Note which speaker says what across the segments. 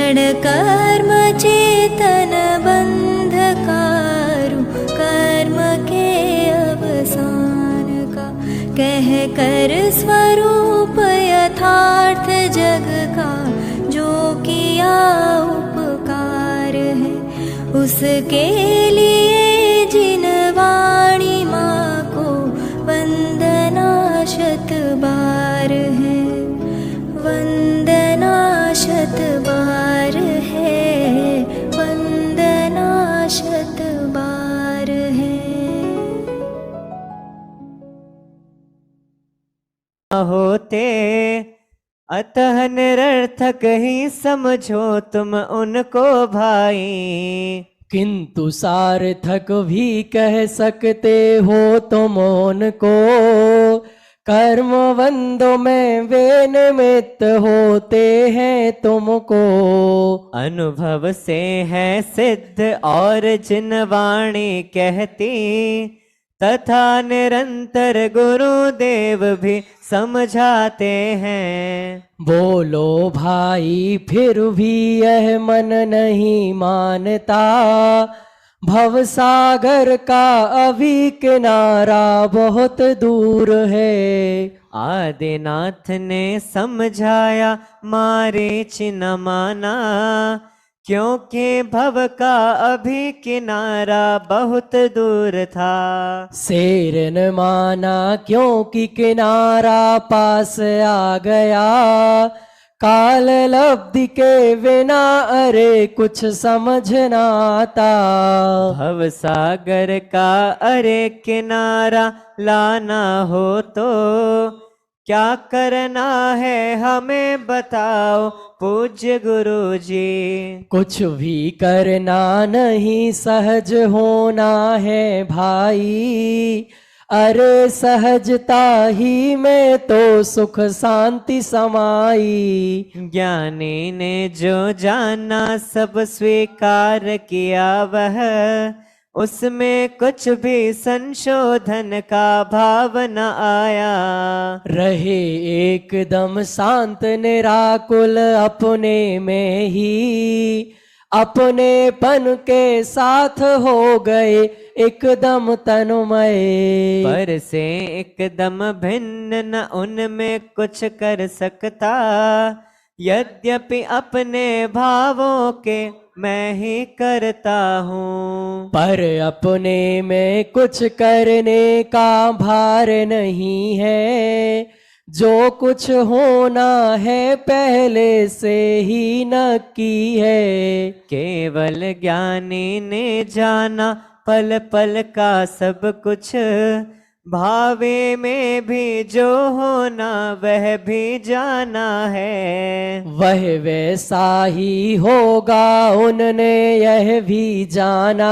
Speaker 1: जड़ कर्म चेतन बंधकारु कर्म के अवसान का, कह कर स्वरूप यथार्थ जग का जो किया उपकार है, उसके लिए जिन वाणी माँ को वंदना शत बार है, वंदना शत बार है, वंदना शत बार है।
Speaker 2: होते अतः निरर्थक ही समझो तुम उनको भाई,
Speaker 3: किंतु सार्थक भी कह सकते हो तुम उनको, कर्म बंधो में वे निमित्त होते हैं तुमको।
Speaker 2: अनुभव से है सिद्ध और जिन वाणी कहती, तथा निरंतर गुरुदेव भी समझाते हैं।
Speaker 3: बोलो भाई फिर भी यह मन नहीं मानता, भवसागर का अभी किनारा बहुत दूर है।
Speaker 2: आदिनाथ ने समझाया मारीचि न माना, क्योंकि भव का अभी किनारा बहुत दूर था।
Speaker 3: शेर न माना क्योंकि किनारा पास आ गया, काल लब्धि के बिना अरे कुछ समझ ना आता।
Speaker 2: भव सागर का अरे किनारा लाना हो तो क्या करना है हमें बताओ पूज्य गुरु जी।
Speaker 3: कुछ भी करना नहीं सहज होना है भाई, अरे सहजता ही में तो सुख शांति समाई।
Speaker 2: ज्ञानी ने जो जाना सब स्वीकार किया वह, उसमें कुछ भी संशोधन का भाव न आया।
Speaker 3: रहे एकदम शांत निराकुल अपने में ही, अपनेपन के साथ हो गए एकदम तन्मय।
Speaker 2: पर से एकदम भिन्न न उनमें कुछ कर सकता, यद्यपि अपने भावों के मैं ही करता हूँ।
Speaker 3: पर अपने में कुछ करने का भार नहीं है, जो कुछ होना है पहले से ही नक्की है।
Speaker 2: केवल ज्ञानी ने जाना पल पल का सब कुछ, भावे में भी जो होना वह भी जाना है।
Speaker 3: वह वैसा ही होगा उनने यह भी जाना,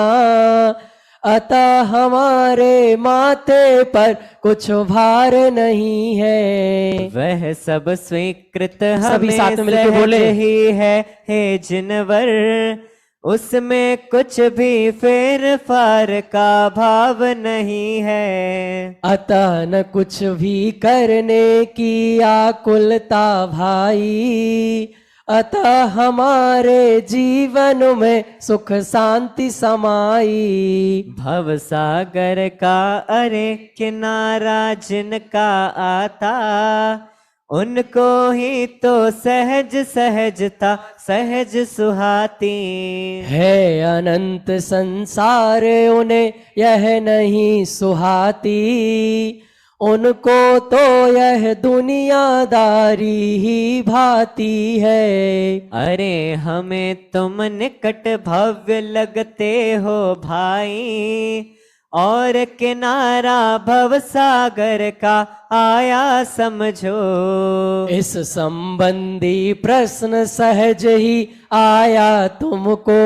Speaker 3: अतः हमारे माथे पर कुछ भार नहीं है।
Speaker 2: वह सब स्वीकृत
Speaker 3: सभी
Speaker 2: हमें
Speaker 3: साथ में मिलकर
Speaker 2: सहज
Speaker 3: बोले।
Speaker 2: ही है हे जिनवर, उसमें कुछ भी फेर फार का भाव नहीं है।
Speaker 3: अतः न कुछ भी करने की आकुलता भाई, अतः हमारे जीवन में सुख शांति समाई।
Speaker 2: भव सागर का अरे किनारा जिनका आता, उनको ही तो सहज सहजता सहज सुहाती।
Speaker 3: है अनंत संसार उन्हें यह नहीं सुहाती, उनको तो यह दुनियादारी ही भाती है।
Speaker 2: अरे हमें तुम निकट भव्य लगते हो भाई, और किनारा भव सागर का आया समझो।
Speaker 3: इस संबंधी प्रश्न सहज ही आया तुमको,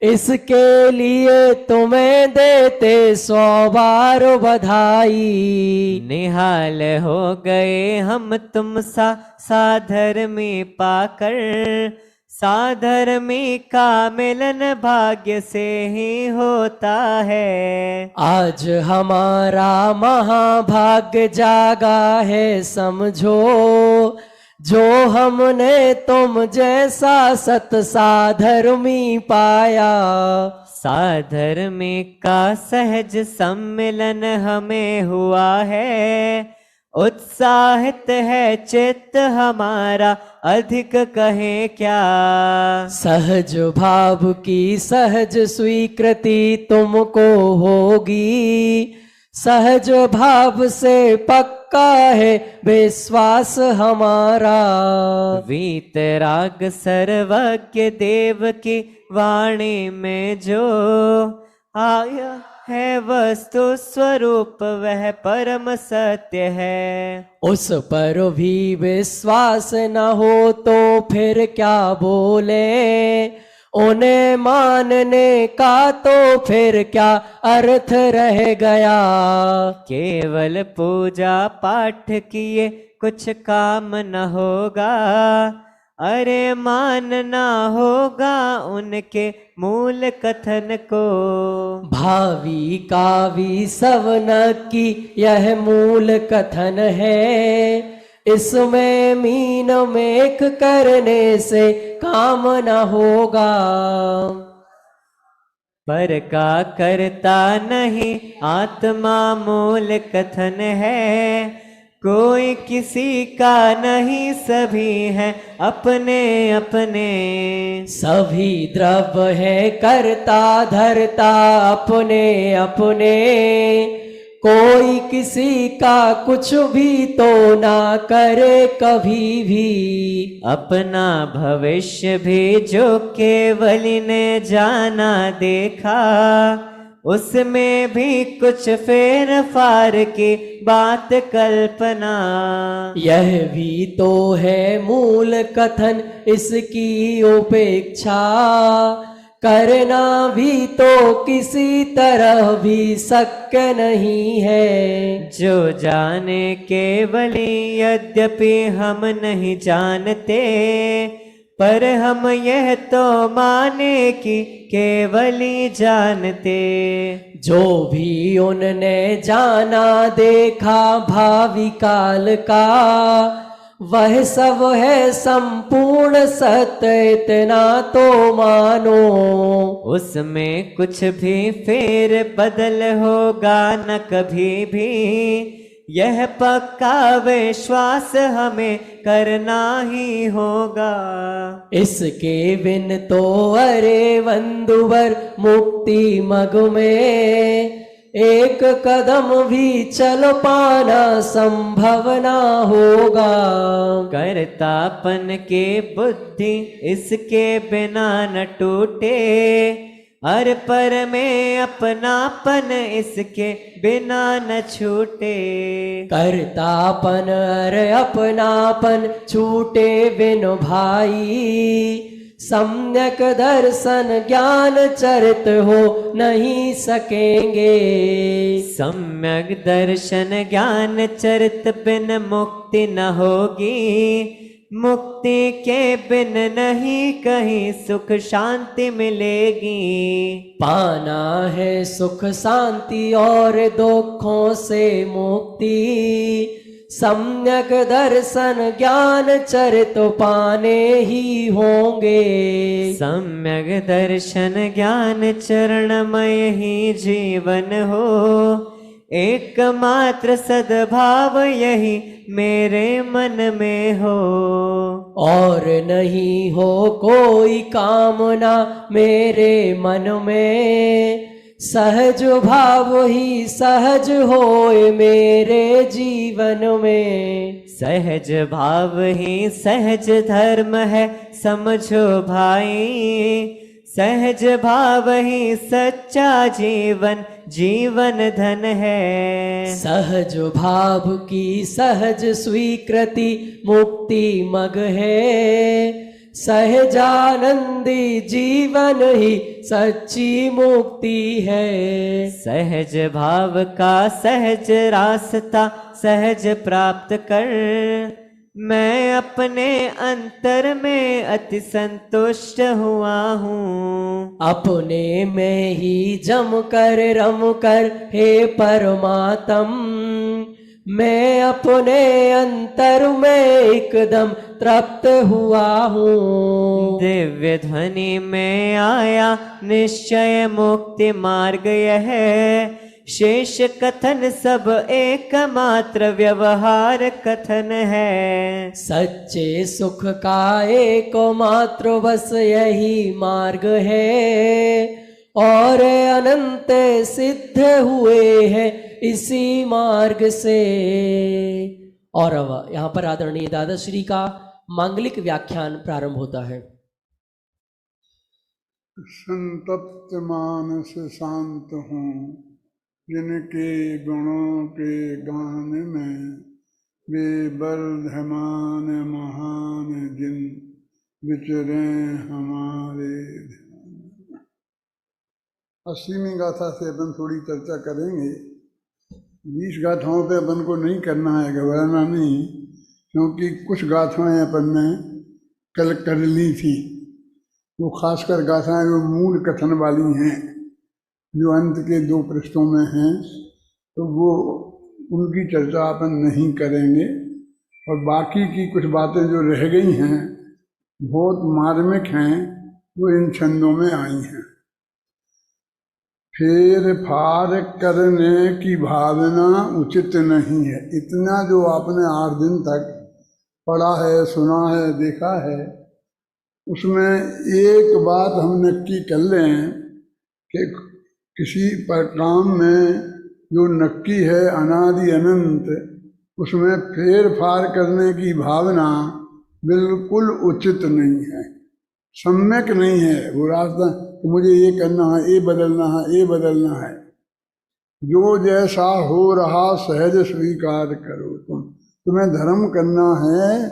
Speaker 3: इसके लिए तुम्हें देते 100 बार बधाई।
Speaker 2: निहाल हो गए हम तुम सा साधर्मी पाकर, साधर्मी का मिलन भाग्य से ही होता है।
Speaker 3: आज हमारा महाभाग्य जागा है समझो, जो हमने तुम जैसा सत साधर्मी पाया।
Speaker 2: साधर्मी का सहज सम्मिलन हमें हुआ है, उत्साहित है चित्त हमारा अधिक कहें क्या।
Speaker 3: सहज भाव की सहज स्वीकृति तुमको होगी, सहज भाव से पक्का है विश्वास हमारा।
Speaker 2: वीतराग सर्वज्ञ देव की वाणी में जो आया है वस्तु स्वरूप वह परम सत्य है।
Speaker 3: उस पर भी विश्वास न हो तो फिर क्या बोले, उन्हें मानने का तो फिर क्या अर्थ रह गया।
Speaker 2: केवल पूजा पाठ किए कुछ काम न होगा, अरे मानना होगा उनके मूल कथन को।
Speaker 3: भावी कावी सवन की यह मूल कथन है, इसमें मीन मेख करने से काम न होगा।
Speaker 2: पर का करता नहीं आत्मा मूल कथन है, कोई किसी का नहीं सभी है अपने अपने।
Speaker 3: सभी द्रव्य है करता धरता अपने अपने, कोई किसी का कुछ भी तो ना करे कभी भी।
Speaker 2: अपना भविष्य भी जो केवल ने जाना देखा, उसमें भी कुछ फेर फार की बात कल्पना।
Speaker 3: यह भी तो है मूल कथन इसकी उपेक्षा, करना भी तो किसी तरह भी शक्य नहीं है।
Speaker 2: जो जाने केवली यद्यपि हम नहीं जानते, पर हम यह तो माने कि केवली जानते।
Speaker 3: जो भी उनने जाना देखा भावी काल का, वह सब है संपूर्ण सत्य इतना तो मानो।
Speaker 2: उसमें कुछ भी फेर बदल होगा न कभी भी, यह पक्का विश्वास हमें करना ही होगा।
Speaker 3: इसके बिन तो अरे बंधुवर मुक्ति मग में एक कदम भी चल पाना संभव ना होगा।
Speaker 2: कर्तापन के बुद्धि इसके बिना न टूटे, अर पर में अपनापन इसके बिना न छूटे।
Speaker 3: कर्तापन अरे अपनापन छूटे बिन भाई, सम्यक दर्शन ज्ञान चरित हो नहीं सकेंगे।
Speaker 2: सम्यक दर्शन ज्ञान चरित बिन मुक्ति न होगी, मुक्ति के बिन नहीं कहीं सुख शांति मिलेगी।
Speaker 3: पाना है सुख शांति और दुखों से मुक्ति, सम्यक दर्शन ज्ञान चरित पाने ही होंगे।
Speaker 2: सम्यक दर्शन ज्ञान चरणमय ही जीवन हो, एकमात्र सद्भाव यही मेरे मन में हो।
Speaker 3: और नहीं हो कोई कामना मेरे मन में, सहज भाव ही सहज होए मेरे जीवन में।
Speaker 2: सहज भाव ही सहज धर्म है समझो भाई, सहज भाव ही सच्चा जीवन जीवन धन है।
Speaker 3: सहज भाव की सहज स्वीकृति मुक्ति मग है, सहजानंदी जीवन ही सच्ची मुक्ति है।
Speaker 2: सहज भाव का सहज रास्ता सहज प्राप्त कर, मैं अपने अंतर में अति संतुष्ट हुआ हूँ।
Speaker 3: अपने में ही जम कर रम कर हे परमात्म, मैं अपने अंतर में एकदम तृप्त हुआ हूँ।
Speaker 2: दिव्य ध्वनि में आया निश्चय मुक्ति मार्ग यह, शेष कथन सब एकमात्र व्यवहार कथन है।
Speaker 3: सच्चे सुख का एकमात्र बस यही मार्ग है, और अनंत सिद्ध हुए हैं इसी मार्ग से। और अब यहाँ पर आदरणीय दादाश्री का मांगलिक व्याख्यान प्रारंभ होता है।
Speaker 4: संतप्त मानस शांत हूँ, जिनके गुणों के गान में, वे बलधमान महान जिन विचरे हमारे ध्यान। 80वीं गाथा से अपन थोड़ी चर्चा करेंगे। 20 गाथाओं पे अपन को नहीं करना है, घबराना नहीं, क्योंकि कुछ गाथाएं अपन ने कल कर ली थी। वो खासकर गाथाएं जो मूल कथन वाली हैं, जो अंत के 2 पृष्ठों में हैं, तो वो उनकी चर्चा अपन नहीं करेंगे। और बाकी की कुछ बातें जो रह गई हैं, बहुत मार्मिक हैं, वो इन छंदों में आई हैं। फेर फार करने की भावना उचित नहीं है। इतना जो आपने 8 दिन तक पढ़ा है, सुना है, देखा है, उसमें एक बात हम नक्की कर लें कि किसी पर काम में जो नक्की है अनादि अनंत, उसमें फेर फार करने की भावना बिल्कुल उचित नहीं है, सम्यक नहीं है। वो रास्ता कि मुझे ये करना है, ये बदलना है, ये बदलना है। जो जैसा हो रहा सहज स्वीकार करो। तुम्हें धर्म करना है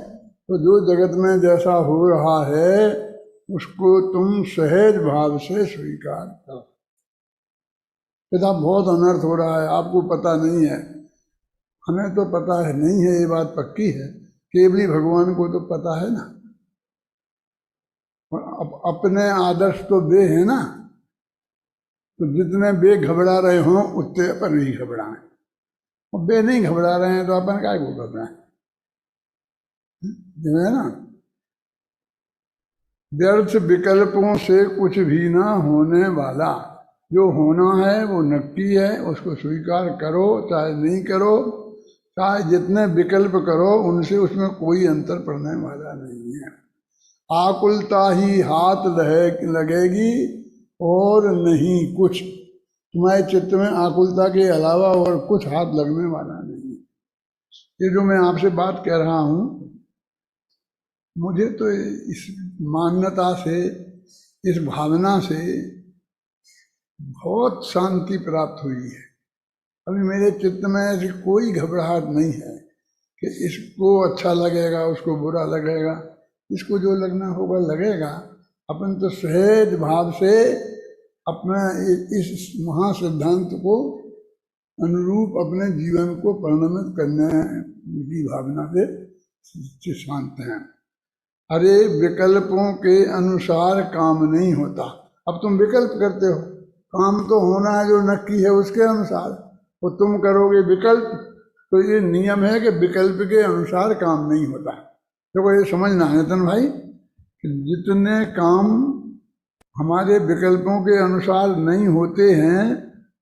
Speaker 4: तो जो जगत में जैसा हो रहा है उसको तुम सहज भाव से स्वीकार करो। पिता बहुत अनर्थ हो रहा है, आपको पता नहीं है, हमें तो पता है, नहीं है ये बात पक्की है, केवली भगवान को तो पता है ना। अपने आदर्श तो वे है ना, तो जितने वे घबरा रहे हों उतने अपन नहीं घबराएं, और वे नहीं घबरा रहे हैं तो अपन काय को घबराएं, है ना। व्यर्थ विकल्पों से कुछ भी ना होने वाला, जो होना है वो नक्की है, उसको स्वीकार करो, चाहे नहीं करो, चाहे जितने विकल्प करो उनसे उसमें कोई अंतर पड़ने वाला नहीं है। आकुलता ही हाथ लगेगी और नहीं कुछ। तुम्हारे चित्त में आकुलता के अलावा और कुछ हाथ लगने वाला नहीं है। ये जो मैं आपसे बात कह रहा हूँ, मुझे तो इस मान्यता से, इस भावना से बहुत शांति प्राप्त हुई है। अभी मेरे चित्त में ऐसी कोई घबराहट नहीं है कि इसको अच्छा लगेगा, उसको बुरा लगेगा, इसको जो लगना होगा लगेगा। अपन तो सहज भाव से अपना इस महासिद्धांत को अनुरूप अपने जीवन को परिणमित करने की भावना से शांत हैं। अरे विकल्पों के अनुसार काम नहीं होता। अब तुम विकल्प करते हो, काम तो होना है जो नक्की है उसके अनुसार, और तुम करोगे विकल्प, तो ये नियम है कि विकल्प के अनुसार काम नहीं होता। देखो ये समझना है नितिन भाई कि जितने काम हमारे विकल्पों के अनुसार नहीं होते हैं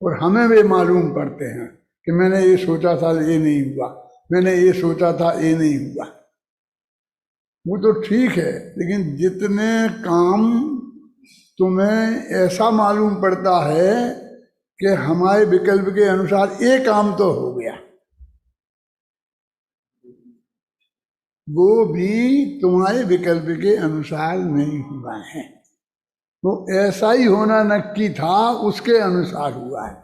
Speaker 4: और हमें वे मालूम पड़ते हैं कि मैंने ये सोचा था ये नहीं हुआ, मैंने ये सोचा था ये नहीं हुआ, वो तो ठीक है। लेकिन जितने काम तुम्हें ऐसा मालूम पड़ता है कि हमारे विकल्प के अनुसार ये काम तो हो गया, वो भी तुम्हारे विकल्प के अनुसार नहीं हुआ है। तो ऐसा ही होना नक्की था, उसके अनुसार हुआ है।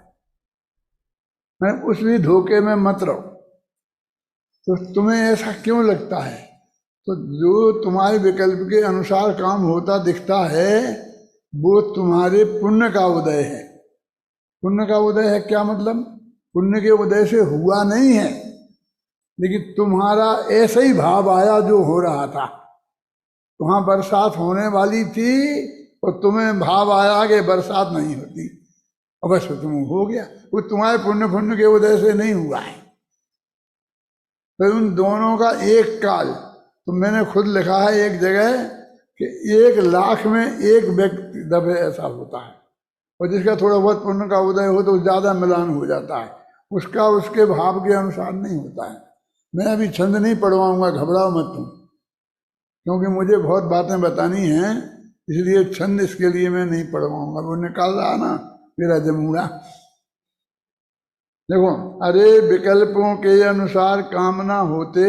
Speaker 4: मैं उस भी धोखे में मत रहो। तो तुम्हें ऐसा क्यों लगता है? तो जो तुम्हारे विकल्प के अनुसार काम होता दिखता है वो तुम्हारे पुण्य का उदय है। पुण्य का उदय है क्या मतलब? पुण्य के उदय से हुआ नहीं है, लेकिन तुम्हारा ऐसा ही भाव आया जो हो रहा था। वहां बरसात होने वाली थी और तुम्हें भाव आया कि बरसात नहीं होती, अवश्य तुम हो गया। वो तुम्हारे पुण्य के उदय से नहीं हुआ है। तो उन दोनों का एक काल, तो मैंने खुद लिखा है एक जगह कि 1,00,000 में एक व्यक्ति दफे ऐसा होता है, और जिसका थोड़ा बहुत पुण्य का उदय हो तो ज़्यादा मिलान हो जाता है, उसका उसके भाव के अनुसार नहीं होता है। मैं अभी छंद नहीं पढ़वाऊंगा, घबराओ मत तुम, क्योंकि मुझे बहुत बातें बतानी हैं, इसलिए छंद इसके लिए मैं नहीं पढ़वाऊंगा। वो निकाल रहा ना मेरा जमूड़ा। देखो, अरे विकल्पों के अनुसार कामना होते,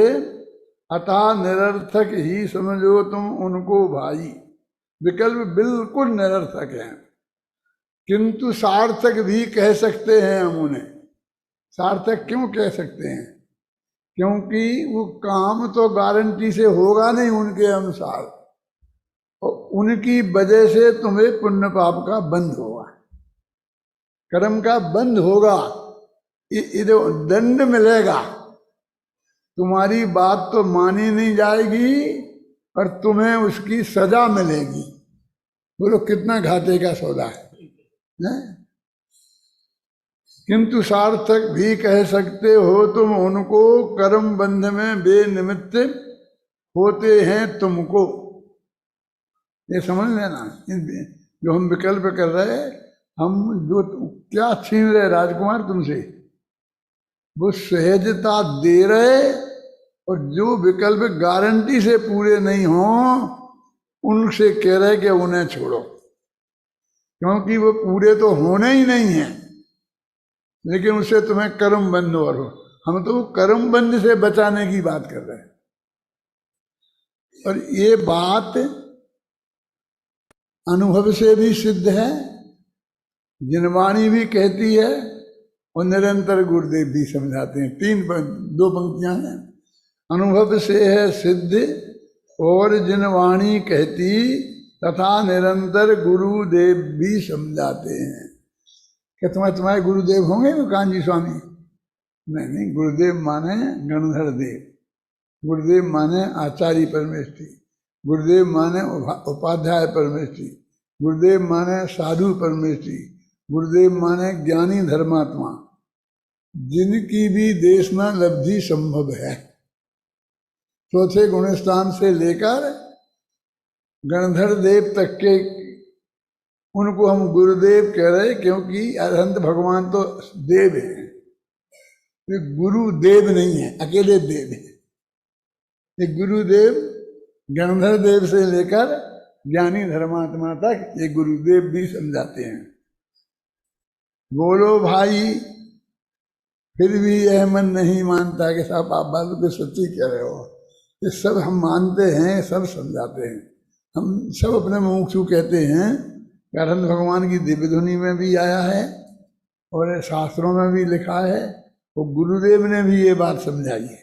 Speaker 4: अतः निरर्थक ही समझो तुम उनको भाई। विकल्प बिल्कुल निरर्थक है, किंतु सार्थक भी कह सकते हैं हम उन्हें। सार्थक क्यों कह सकते हैं? क्योंकि वो काम तो गारंटी से होगा नहीं उनके अनुसार, और उनकी वजह से तुम्हें पुण्य पाप का बंध होगा, कर्म का बंध होगा, दंड मिलेगा। तुम्हारी बात तो मानी नहीं जाएगी और तुम्हें उसकी सजा मिलेगी। बोलो कितना घाटे का सौदा है? किंतु सार्थक भी कह सकते हो तुम उनको, कर्म बंध में बेनिमित्त होते हैं तुमको। ये समझ लेना, जो हम विकल्प कर रहे, हम जो क्या छीन रहे राजकुमार तुमसे, वो सहजता दे रहे, और जो विकल्प गारंटी से पूरे नहीं हो उनसे कह रहे कि उन्हें छोड़ो, क्योंकि वो पूरे तो होने ही नहीं है, लेकिन उससे तुम्हें कर्म बंध और हो। हम तो कर्म बंध से बचाने की बात कर रहे हैं, और ये बात अनुभव से भी सिद्ध है, जिनवाणी भी कहती है, और निरंतर गुरुदेव भी समझाते हैं। 2 पंक्तियां हैं। अनुभव से है सिद्ध और जिनवाणी कहती, तथा निरंतर गुरुदेव भी समझाते हैं। क्या तुम्हारे गुरुदेव होंगे ना कांजी स्वामी? नहीं, गुरुदेव माने गणधर देव, गुरुदेव माने आचार्य परमेष्ठी, गुरुदेव माने उपाध्याय परमेष्ठी, गुरुदेव माने साधु परमेष्ठी, गुरुदेव माने ज्ञानी धर्मात्मा, जिनकी भी देशना लब्धि संभव है। चौथे गुणस्थान से लेकर गणधर देव तक के, उनको हम गुरुदेव कह रहे, क्योंकि अनंत भगवान तो देव है, ये गुरुदेव नहीं है, अकेले देव है। ये गुरुदेव गणधर देव से लेकर ज्ञानी धर्मात्मा तक ये गुरुदेव भी समझाते हैं। बोलो भाई, फिर भी यह मन नहीं मानता कि साहब आप बात तो सच्ची कह रहे हो। ये सब हम मानते हैं, सब समझाते हैं, हम सब अपने मुमुक्षु कहते हैं। अनंत भगवान की दिव्य ध्वनि में भी आया है और शास्त्रों में भी लिखा है, वो गुरुदेव ने भी ये बात समझाई है।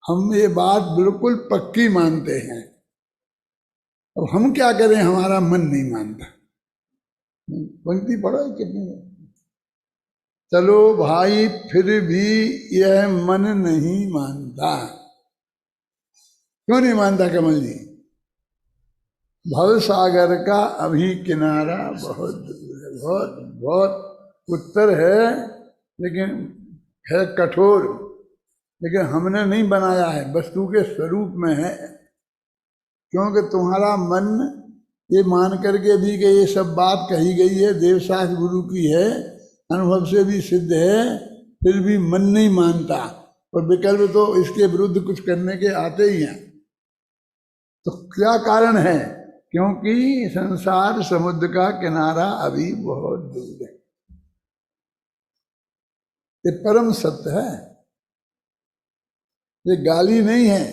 Speaker 4: हम ये बात बिल्कुल पक्की मानते हैं। अब हम क्या करें, हमारा मन नहीं मानता। पंक्ति पढ़ो कितनी। चलो भाई, फिर भी यह मन नहीं मानता। क्यों नहीं मानता कमल जी? भव सागर का अभी किनारा बहुत दूर है, बहुत बहुत उत्तर है, लेकिन है कठोर, लेकिन हमने नहीं बनाया है, वस्तु के स्वरूप में है। क्योंकि तुम्हारा मन ये मान करके भी कि ये सब बात कही गई है, देवशास्त्र गुरु की है, अनुभव से भी सिद्ध है, फिर भी मन नहीं मानता, और विकल्प तो इसके विरुद्ध कुछ करने के आते ही हैं। तो क्या कारण है? क्योंकि संसार समुद्र का किनारा अभी बहुत दूर है। ये परम सत्य है, ये गाली नहीं है।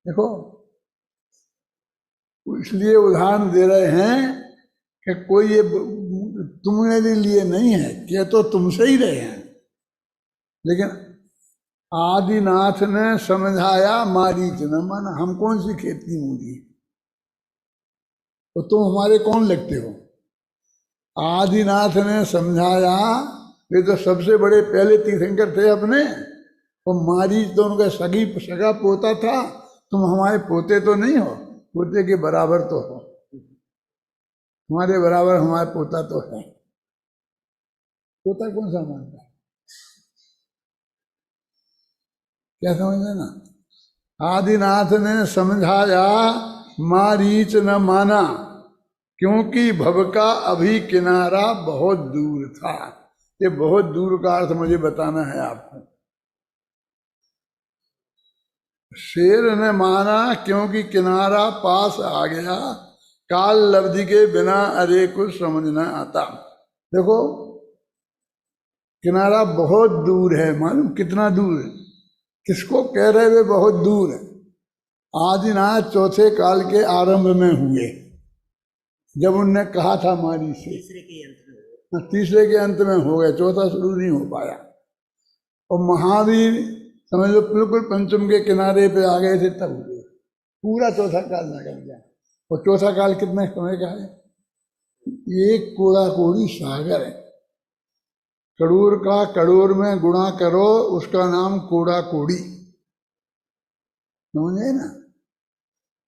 Speaker 4: देखो, इसलिए उदाहरण दे रहे हैं कि कोई ये तुम्हारे लिए नहीं है, क्या तो तुमसे ही रहे हैं। लेकिन आदिनाथ ने समझाया मारीच न मन। हम कौन सी खेत की मूली, तो तुम हमारे कौन लगते हो? आदिनाथ ने समझाया, ये तो सबसे बड़े पहले तीर्थंकर थे अपने, और मारीच तो उनका सगा पोता था। तुम हमारे पोते तो नहीं हो, पोते के बराबर तो हो, तुम्हारे बराबर हमारे पोता तो है। पोता कौन सा मानता है? क्या समझ लेना? आदिनाथ ने समझाया, मारीच न माना, क्योंकि भव का अभी किनारा बहुत दूर था। ये बहुत दूर का अर्थ मुझे बताना है आपको। शेर ने माना क्योंकि किनारा पास आ गया, काल लब्धि के बिना अरे कुछ समझ न आता। देखो किनारा बहुत दूर है, मालूम कितना दूर है? किसको कह रहे वे बहुत दूर है? आदिनाथ चौथे काल के आरंभ में हुए, जब उनने कहा था मारी से। तीसरे के अंत में हो गए, चौथा शुरू नहीं हो पाया। और महावीर समझ लो बिल्कुल पंचम के किनारे पे आ गए थे, तब हुए। पूरा चौथा काल निकल गया। और चौथा काल कितने समय का है? एक कोड़ा कोड़ी सागर है। करोड़ का करोड़ में गुणा करो, उसका नाम कोड़ा कोड़ी। समझे ना?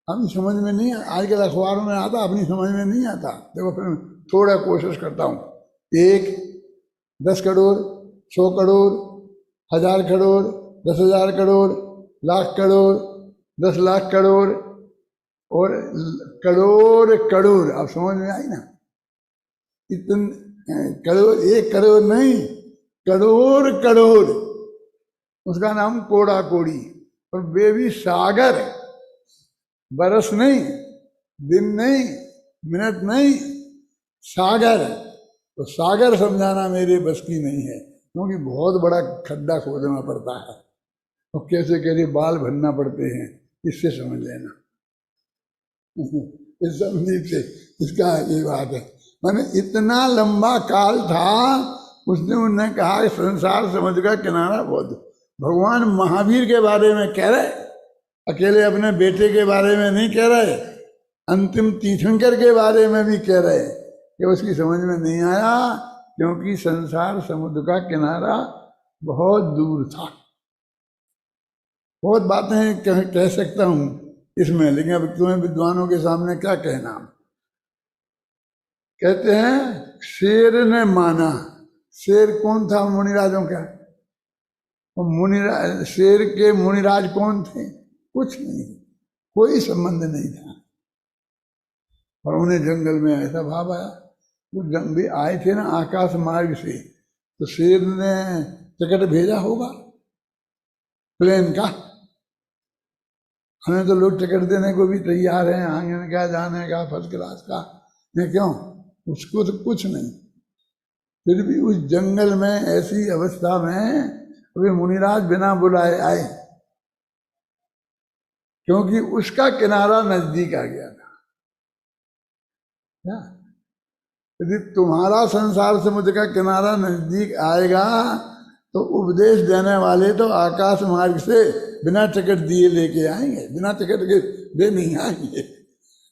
Speaker 4: हम समझ में नहीं, आजकल अखबारों में आता, अपनी समझ में नहीं आता। देखो फिर थोड़ा कोशिश करता हूँ। 1, 10 करोड़, 100 करोड़, 1000 करोड़, 10,000 करोड़, लाख करोड़, 10 लाख करोड़ और करोड़ करोड़। अब समझ में आई ना? इतने करोड़, 1 करोड़ नहीं, करोड़ करोड़, उसका नाम कोड़ा कोड़ी। और वे भी सागर, बरस नहीं, दिन नहीं, मिनट नहीं, सागर। तो सागर समझाना मेरे बस की नहीं है, क्योंकि बहुत बड़ा खड्डा खोदना पड़ता है और कैसे कैसे बाल भरना पड़ते हैं, इससे समझ लेना। इस समझी से इसका ये बात है। मैंने इतना लंबा काल था, उसने उन्हें कहा कि संसार समझ का किनारा बहुत। भगवान महावीर के बारे में कह रहे, अकेले अपने बेटे के बारे में नहीं कह रहे, अंतिम तीर्थंकर के बारे में भी कह रहे कि उसकी समझ में नहीं आया, क्योंकि संसार समुद्र का किनारा बहुत दूर था। बहुत बातें कह सकता हूँ इसमें, लेकिन अब तुम्हें विद्वानों के सामने क्या कहना। कहते हैं शेर ने माना। शेर कौन था मुनिराजों का? मुनिराज, शेर के मुनिराज कौन थे? कुछ नहीं, कोई संबंध नहीं था। और उन्हें जंगल में ऐसा भाव आया, वो जंगली आए थे ना आकाश मार्ग से, तो शेर ने टिकट भेजा होगा प्लेन का। हमें तो लोग टिकट देने को भी तैयार हैं, आगे क्या जाने का, फर्स्ट क्लास का, नहीं क्यों? उसको तो कुछ नहीं। फिर भी उस जंगल में ऐसी अवस्था में अभी मुनिराज बिना बुलाए आए, क्योंकि उसका किनारा नजदीक आ गया था। यदि तुम्हारा संसार समुद्र का किनारा नजदीक आएगा तो उपदेश देने वाले तो आकाश मार्ग से बिना टिकट दिए लेके आएंगे, बिना टिकट के दे नहीं आएंगे।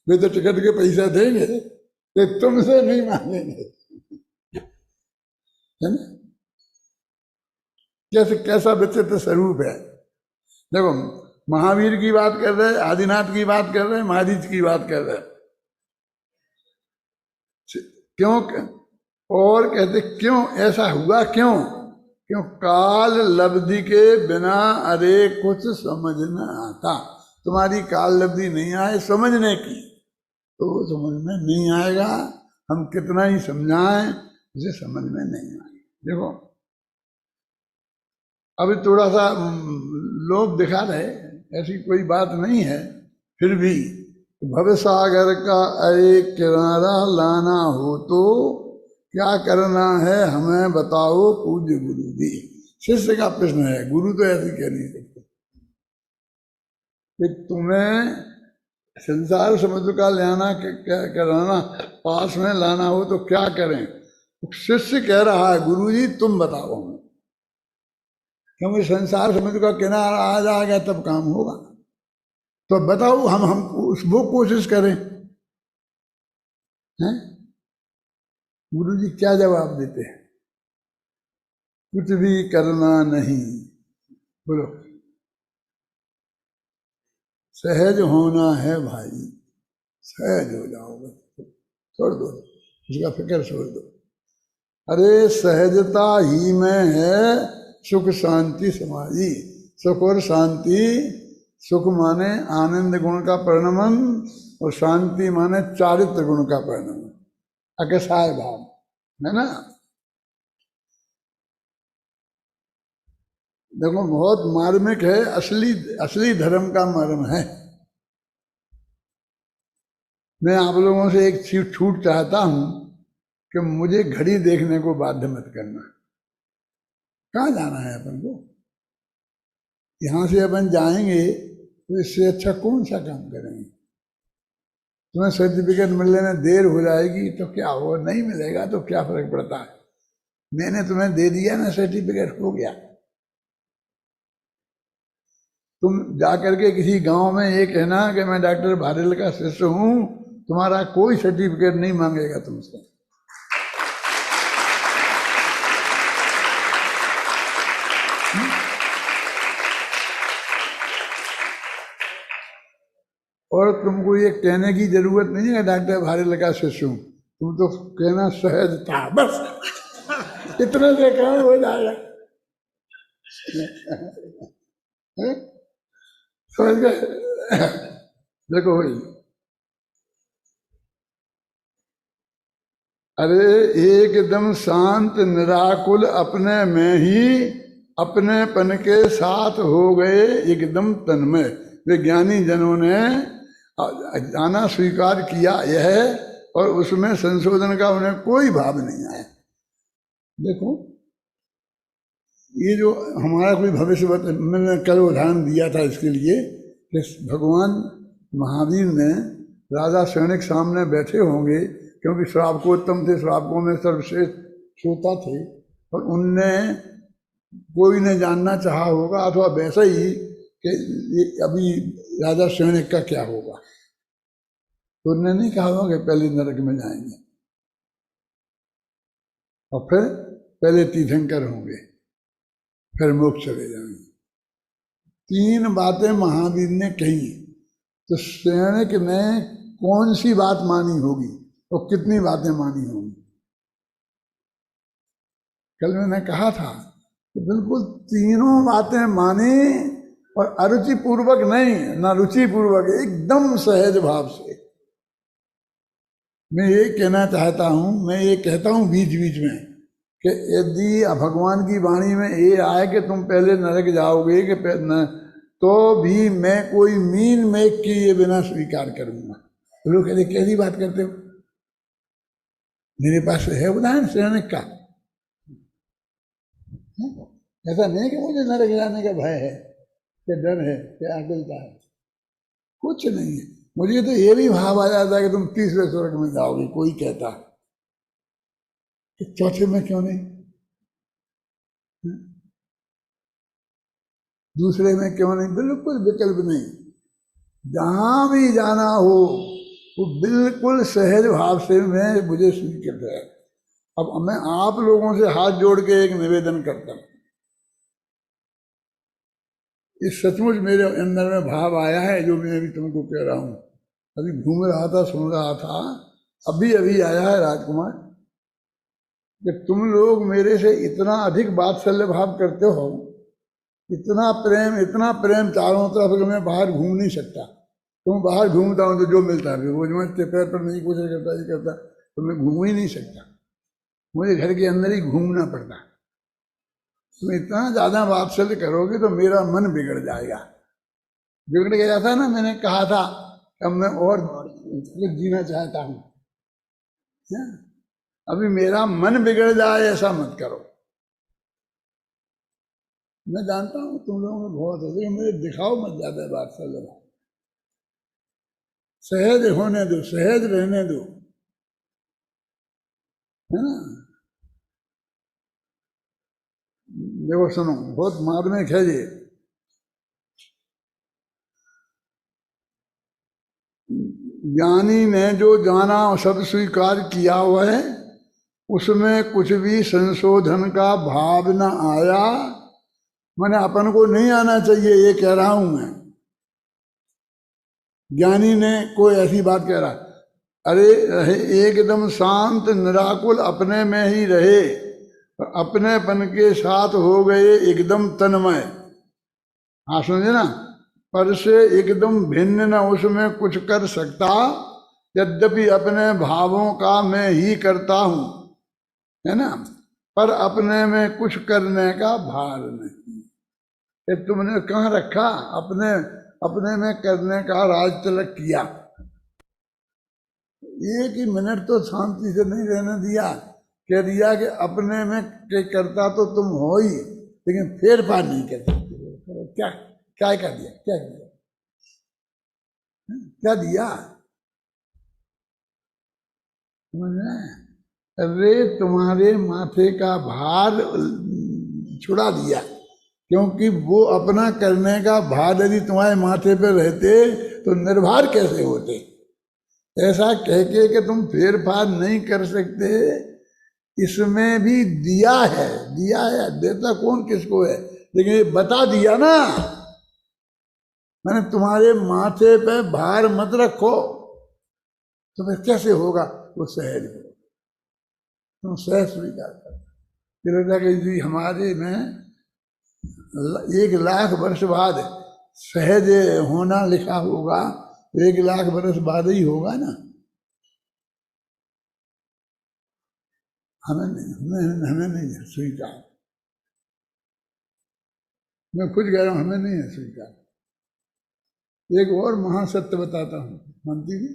Speaker 4: वे तो टिकट के पैसा देंगे, तो तुमसे नहीं मांगेंगे, है ना? कैसा विचित्र स्वरूप है। देखो महावीर की बात कर रहे, आदिनाथ की बात कर रहे, मारीच की बात कर रहे, क्यों? और कहते क्यों ऐसा हुआ? क्यों काल लब्धि के बिना अरे कुछ समझ न आता। तुम्हारी काल लब्धि नहीं आए समझने की, तो समझ में नहीं आएगा। हम कितना ही समझाएं, उसे समझ में नहीं आएगा। देखो अभी थोड़ा सा लोभ दिखा रहे, ऐसी कोई बात नहीं है, फिर भी भवसागर का एक किनारा लाना हो तो क्या करना है हमें बताओ पूज्य गुरु जी। शिष्य का प्रश्न है, गुरु तो ऐसे कह नहीं सकते कि तुम्हें संसार समुद्र का लाना कराना, पास में लाना हो तो क्या करें। शिष्य कह रहा है गुरु जी तुम बताओ हमें, क्योंकि संसार समुद्र का किनारा आ जाएगा तब काम होगा। तो बताओ हम वो कोशिश करें, हैं? गुरुजी क्या जवाब देते हैं? कुछ भी करना नहीं, बोलो सहज होना है भाई, सहज हो जाओगे, छोड़ दो इसका फिक्र, छोड़ दो। अरे सहजता ही में है सुख शांति समाधि। सुख और शांति सुख माने आनंद गुण का परिणमन और शांति माने चारित्र गुण का परिणमन, अकसाय भाव, है ना। देखो बहुत मार्मिक है, असली धर्म का मर्म है। मैं आप लोगों से एक छूट चाहता हूं कि मुझे घड़ी देखने को बाध्य मत करना। कहाँ जाना है अपन को? यहां से अपन जाएंगे तो इससे अच्छा कौन सा काम करेंगे? तुम्हें सर्टिफिकेट मिलने में देर हो जाएगी तो क्या हो, नहीं मिलेगा तो क्या फर्क पड़ता है? मैंने तुम्हें दे दिया ना सर्टिफिकेट, हो गया। तुम जाकर के किसी गांव में ये कहना कि मैं डॉक्टर भारेल का शिष्य हूं, तुम्हारा कोई सर्टिफिकेट नहीं मांगेगा तुमसे। और तुमको ये कहने की जरूरत नहीं है डॉक्टर भारेल का शिष्य हूं, तुम तो कहना सहज था, बस इतने से काम हो जाएगा। समझ गए? देखो भाई, अरे एकदम शांत निराकुल अपने में ही अपनेपन के साथ हो गए एकदम तन्मय। वे ज्ञानी जनों ने जाना स्वीकार किया यह, और उसमें संशोधन का उन्हें कोई भाव नहीं आया। देखो ये जो हमारा कोई भविष्य, मैंने कल उदाहरण दिया था इसके लिए कि भगवान महावीर ने राजा सैनिक सामने बैठे होंगे, क्योंकि श्रावकोत्तम थे, श्रावकों में सर्वश्रेष्ठ श्रोता थे, और उनने कोई ने जानना चाहा होगा, अथवा वैसे ही कि अभी राजा सैनिक का क्या होगा, तो उन्होंने नहीं कहा होगा कि पहले नरक में जाएंगे और फिर पहले तीर्थंकर होंगे, फिर मोक्ष चले जाएंगे। 3 बातें महावीर ने कही, तो सैनिक ने कौन सी बात मानी होगी और कितनी बातें मानी होंगी? कल मैंने कहा था कि बिल्कुल तीनों बातें मानी, और अरुचि पूर्वक नहीं, ना रुचि पूर्वक, एकदम सहज भाव से। मैं ये कहना चाहता हूं, मैं ये कहता हूं बीच बीच में कि यदि भगवान की वाणी में ये आए कि तुम पहले नरक जाओगे कि तो भी मैं कोई मीन मेघ किए बिना स्वीकार करूंगा। लोग कहते कैसी बात करते हो? मेरे पास है उदाहरण सैनिक का। ऐसा नहीं कि मुझे नरक जाने का भय है, कि डर है, कि आकुलता है, कुछ नहीं है। मुझे तो ये भी भाव आ जाता है कि तुम 30वें स्वर्ग में जाओगे, कोई कहता कि चौथे में क्यों नहीं, दूसरे में क्यों नहीं, बिल्कुल विकल्प नहीं। जहां भी जाना हो वो बिल्कुल सहज भाव से मैं मुझे स्वीकृत है। अब मैं आप लोगों से हाथ जोड़ के एक निवेदन करता हूं, इस सचमुच मेरे अंदर में भाव आया है जो मैं अभी तुमको कह रहा हूं। अभी घूम रहा था, सुन रहा था, अभी अभी आया है राजकुमार, कि तुम लोग मेरे से इतना अधिक वात्सल्य भाव करते हो, इतना प्रेम चारों तरफ, मैं बाहर घूम नहीं सकता। तुम बाहर घूमता हूं तो जो मिलता है वो समझते, पैर पर नहीं कुछ करता, ये करता, तो मैं घूम ही नहीं सकता, मुझे घर के अंदर ही घूमना पड़ता। तुम इतना ज्यादा वात्सल्य करोगे तो मेरा मन बिगड़ जाएगा। बिगड़ गया था ना, मैंने कहा था अब मैं और जीना चाहता हूं। अभी मेरा मन बिगड़ जाए ऐसा मत करो। मैं जानता हूं तुम लोगों में बहुत है, लेकिन मुझे दिखाओ मत ज्यादा वात्सल्य। सहज होने दो, सहज रहने दो, है ना। देखो सुनो, बहुत मार्मिक है ये। ज्ञानी ने जो जाना और सब स्वीकार किया हुआ है, उसमें कुछ भी संशोधन का भाव न आया। मैंने अपन को नहीं आना चाहिए, ये कह रहा हूं मैं। ज्ञानी ने कोई ऐसी बात कह रहा, अरे रहे एकदम शांत निराकुल अपने में ही रहे, अपनेपन के साथ हो गए एकदम तन्मय। हाँ सुनिए ना, पर से एकदम भिन्न न उसमें कुछ कर सकता, यद्यपि अपने भावों का मैं ही करता हूं, है ना, पर अपने में कुछ करने का भार नहीं। ये तुमने कहाँ रखा, अपने अपने में करने का राज तिलक किया। एक ही मिनट तो शांति से नहीं रहने दिया, कह दिया कि अपने में के करता तो तुम हो ही, लेकिन फेर पार नहीं कर सकते। क्या क्या कर दिया, क्या किया, क्या दिया, समझ में? अरे तुम्हारे माथे का भार छुड़ा दिया, क्योंकि वो अपना करने का भार यदि तुम्हारे माथे पे रहते तो निर्भर कैसे होते। ऐसा कह के कि तुम फेर फार नहीं कर सकते, इसमें भी दिया है, दिया है, देता कौन किसको है, लेकिन ये बता दिया ना, मैंने तुम्हारे माथे पे भार मत रखो, तो फिर कैसे होगा वो सहज हो, तुम सहज स्वीकार कर। जी हमारे में 1,00,000 वर्ष बाद सहज होना लिखा होगा, 1,00,000 वर्ष बाद ही होगा ना। हमें नहीं है स्वीकार, मैं खुद कह रहा हूं, हमें नहीं है स्वीकार। एक और महासत्य बताता हूं, मानती जी,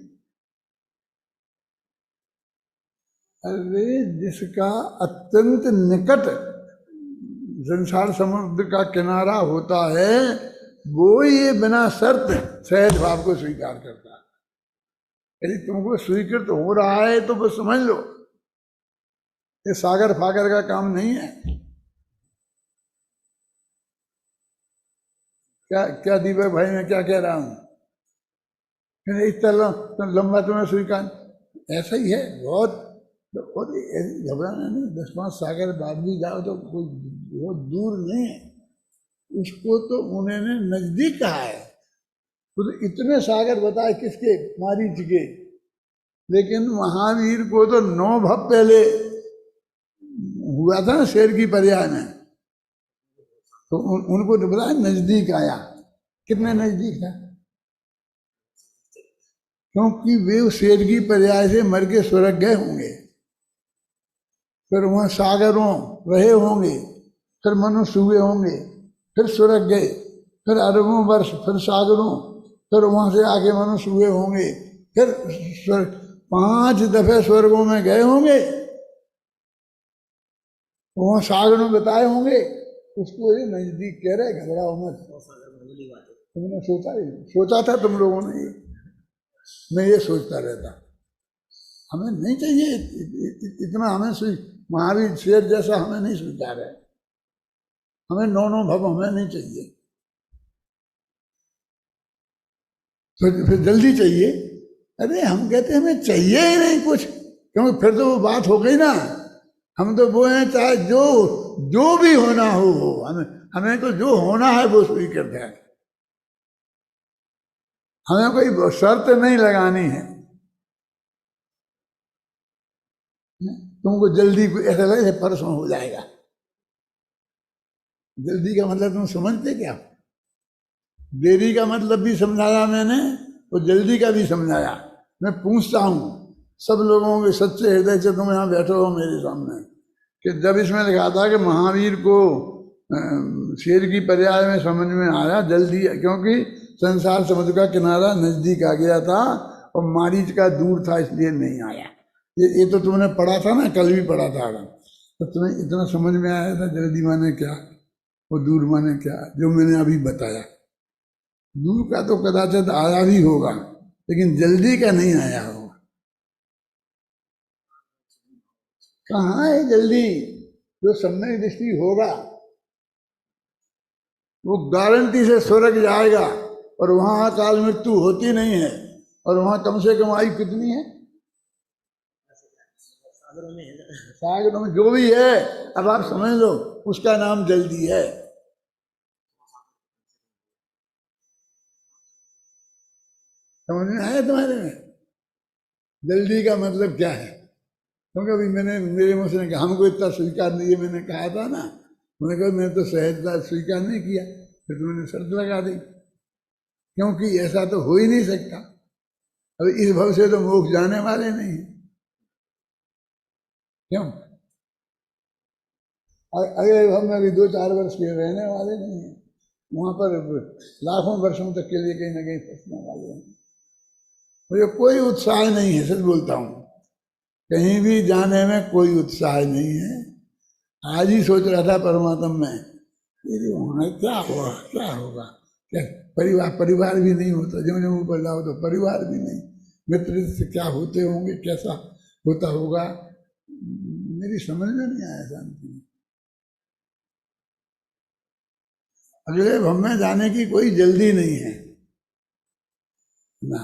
Speaker 4: अरे जिसका अत्यंत निकट संसार समुद्र का किनारा होता है, वो ये बिना शर्त सहज भाव को स्वीकार करता है। यदि तुमको स्वीकृत हो रहा है तो बस समझ लो, ये सागर फागर का काम नहीं है। क्या क्या दीपक भाई मैं क्या कह रहा हूं, इतना लंबा तुम्हें स्वीकार, ऐसा ही है बहुत। और घबराना नहीं, 10-5 सागर बाद भी जाओ तो कोई बहुत दूर नहीं है, उसको तो उन्होंने नजदीक कहा है। तो इतने सागर बताए किसके, मारीच के, लेकिन महावीर को तो 9 भव पहले हुआ था ना शेर की पर्याय में, तो उनको तो बताया नजदीक आया। कितने नजदीक था, क्योंकि वे उस शेर की पर्याय से मर के स्वर्ग गए होंगे, फिर वहां सागरों रहे होंगे, फिर मनुष्य हुए होंगे, फिर स्वर्ग गए, फिर अरबों वर्ष, फिर सागरों, फिर वहां से आगे मनुष्य हुए होंगे, फिर 5 दफे स्वर्गों में गए होंगे, वहां सागरों बताए होंगे। उसको ये नजदीक कह रहे, घबराओ मत। तुमने सोचा था तुम लोगों ने, मैं ये सोचता रहता, हमें नहीं चाहिए इतना, हमें महावीर शेर जैसा हमें नहीं स्वीकार है, हमें 9 भव हमें नहीं चाहिए, तो फिर जल्दी चाहिए। अरे हम कहते हैं हमें चाहिए ही नहीं कुछ, क्योंकि फिर तो वो बात हो गई ना, हम तो वो हैं चाहे जो भी होना हो, हमें तो जो होना है वो स्वीकृत है, हमें कोई शर्त नहीं लगानी है। तुमको जल्दी ऐसा लगे परसों हो जाएगा, जल्दी का मतलब तुम समझते क्या? देरी का मतलब भी समझाया मैंने और जल्दी का भी समझाया। मैं पूछता हूँ सब लोगों के सच्चे हृदय से, तुम यहाँ बैठे हो मेरे सामने, कि जब इसमें लिखा था कि महावीर को शेर की पर्याय में समझ में आया जल्दी, क्योंकि संसार समुद्र का किनारा नजदीक आ गया था और मारीच का दूर था, इसलिए नहीं आया। ये तो तुमने पढ़ा था ना, कल भी पढ़ा था, तो तुम्हें इतना समझ में आया था जल्दी माने क्या और दूर माने क्या, जो मैंने अभी बताया। दूर का तो कदाचित आया भी होगा, लेकिन जल्दी का नहीं आया होगा। कहाँ है जल्दी? जो सम्यक दृष्टि होगा वो गारंटी से स्वर्ग जाएगा, और वहां काल मृत्यु होती नहीं है, और वहां कम से कम आयु कितनी है? सागरों में जो भी है, अब आप समझ लो, उसका नाम जल्दी है। समझ में आया तुम्हारे में? जल्दी का मतलब क्या है? क्योंकि अभी मेरे मुंह से कहा हमको इतना स्वीकार नहीं है, मैंने कहा था ना, मैंने कहा मैंने तो सहजता स्वीकार नहीं किया, फिर तुमने शर्त लगा दी। क्योंकि ऐसा तो हो ही नहीं सकता। अब इस भव से तो मोक्ष जाने वाले नहीं है। क्यों? अगले भव में भी 2-4 वर्ष के रहने वाले नहीं है, वहां पर लाखों वर्षों तक के लिए कहीं ना कहीं फंसने वाले हैं। मुझे कोई उत्साह नहीं है, सच बोलता हूँ, कहीं भी जाने में कोई उत्साह नहीं है। आज ही सोच रहा था परमात्मा में, वहां क्या होगा क्या होगा, क्या परिवार भी नहीं होता, जो जो ऊपर जाओ तो परिवार भी नहीं, मित्र से क्या होते होंगे, कैसा होता होगा, मेरी समझ में नहीं आया शांति। अगले भव में जाने की कोई जल्दी नहीं है ना,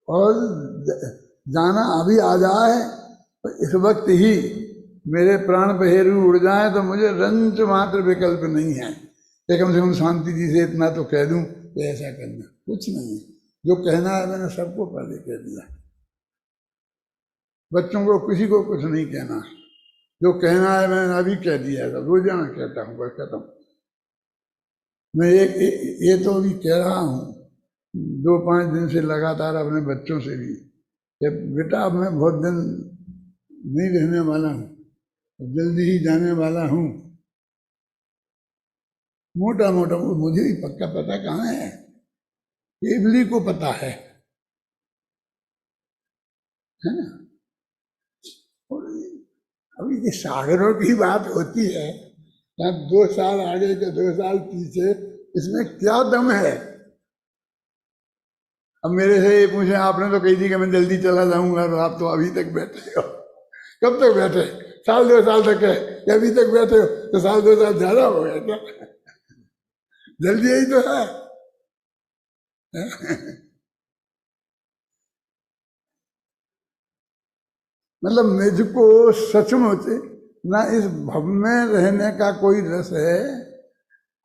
Speaker 4: और जाना अभी आ जाए तो इस वक्त ही मेरे प्राण पहेरु उड़ जाए तो मुझे रंच मात्र विकल्प नहीं है कि कम से कम शांति जी से इतना तो कह दूं कि ऐसा करना, कुछ नहीं। जो कहना है मैंने सबको पहले कह दिया, बच्चों को किसी को कुछ नहीं कहना, जो कहना है मैंने अभी कह दिया है, रोजाना कहता हूँ, बस कहता हूँ। मैं ये तो अभी कह रहा हूँ 2-5 दिन से लगातार अपने बच्चों से भी कि बेटा अब मैं बहुत दिन नहीं रहने वाला हूँ, जल्दी ही जाने वाला हूँ। मोटा मोटा मुझे भी पक्का पता कहाँ है, केवली को पता है ना। और अभी ये सागरों की बात होती है, यहाँ 2 साल आगे के 2 साल पीछे, इसमें क्या दम है। अब मेरे से ये पूछे, आपने तो कही थी कि मैं जल्दी चला जाऊंगा, तो आप तो अभी तक बैठे हो। कब तक बैठे? 1-2 साल तक है, या अभी तक बैठे हो? तो 1-2 साल ज्यादा हो गया क्या? जल्दी यही तो है। मतलब मुझको सचमुच ना इस भव में रहने का कोई रस है,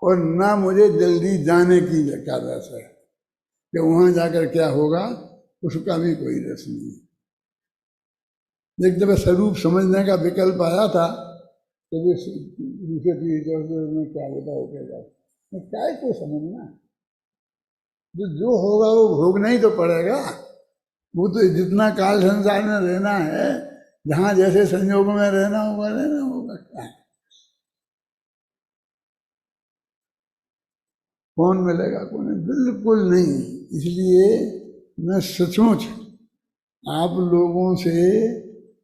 Speaker 4: और ना मुझे जल्दी जाने की का रस है कि वहां जाकर क्या होगा, उसका भी कोई रस नहीं है। एक जब स्वरूप समझने का विकल्प आया था तो दूसरे में क्या होता हो क्या क्या को समझना, जो होगा वो भोगना ही तो पड़ेगा। वो तो जितना काल संसार में रहना है, जहां जैसे संयोग में रहना होगा क्या है। कौन मिलेगा कौन, बिल्कुल नहीं। इसलिए मैं सचमुच आप लोगों से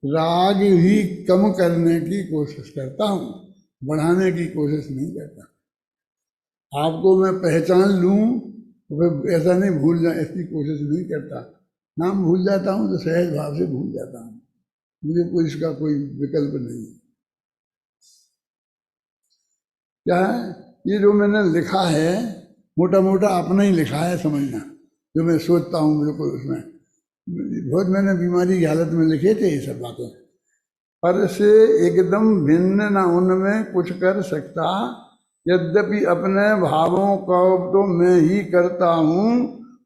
Speaker 4: राग ही कम करने की कोशिश करता हूँ, बढ़ाने की कोशिश नहीं करता। आपको मैं पहचान लूँ तो फिर ऐसा नहीं भूल जाए, ऐसी कोशिश नहीं करता। नाम भूल जाता हूँ तो सहज भाव से भूल जाता हूँ, मुझे कोई इसका कोई विकल्प नहीं। क्या है ये जो मैंने लिखा है, मोटा मोटा अपना ही लिखा है समझना, जो मैं सोचता हूँ बिल्कुल उसमें। बहुत मैंने बीमारी की हालत में लिखे थे ये सब बातें, पर से एकदम भिन्न ना उनमें कुछ कर सकता। यद्यपि अपने भावों को तो मैं ही करता हूँ,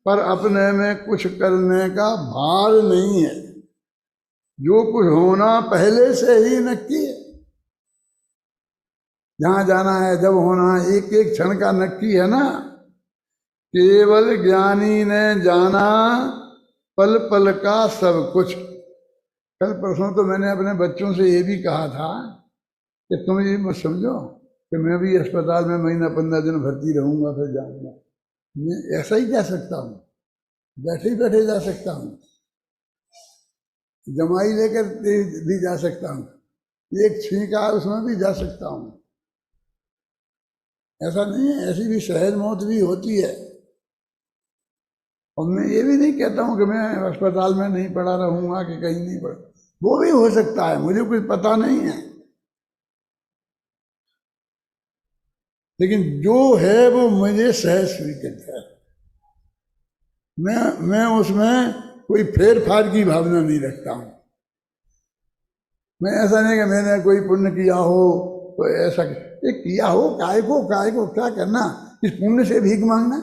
Speaker 4: पर अपने में कुछ करने का भार नहीं है। जो कुछ होना पहले से ही नक्की है, जहां जाना है, जब होना है, एक एक क्षण का नक्की है ना। केवल ज्ञानी ने जाना पल पल का सब कुछ। कल परसों तो मैंने अपने बच्चों से ये भी कहा था कि तुम ये मत समझो कि मैं भी अस्पताल में महीना 15 दिन भर्ती रहूंगा फिर जाऊंगा। मैं ऐसा ही जा सकता हूँ, बैठे ही बैठे जा सकता हूँ, जमाई लेकर भी जा सकता हूँ, एक छींका उसमें भी जा सकता हूँ। ऐसा नहीं है, ऐसी भी सहज मौत भी होती है। और मैं ये भी नहीं कहता हूँ कि मैं अस्पताल में नहीं पड़ा रहूंगा कि कहीं नहीं पड़ा, वो भी हो सकता है, मुझे कुछ पता नहीं है। लेकिन जो है वो मुझे सहज स्वीकृत है। मैं उसमें कोई फेर फार की भावना नहीं रखता हूँ। मैं ऐसा नहीं कि मैंने कोई पुण्य किया हो तो ऐसा किया हो, काय को क्या करना, इस पुण्य से भीख मांगना।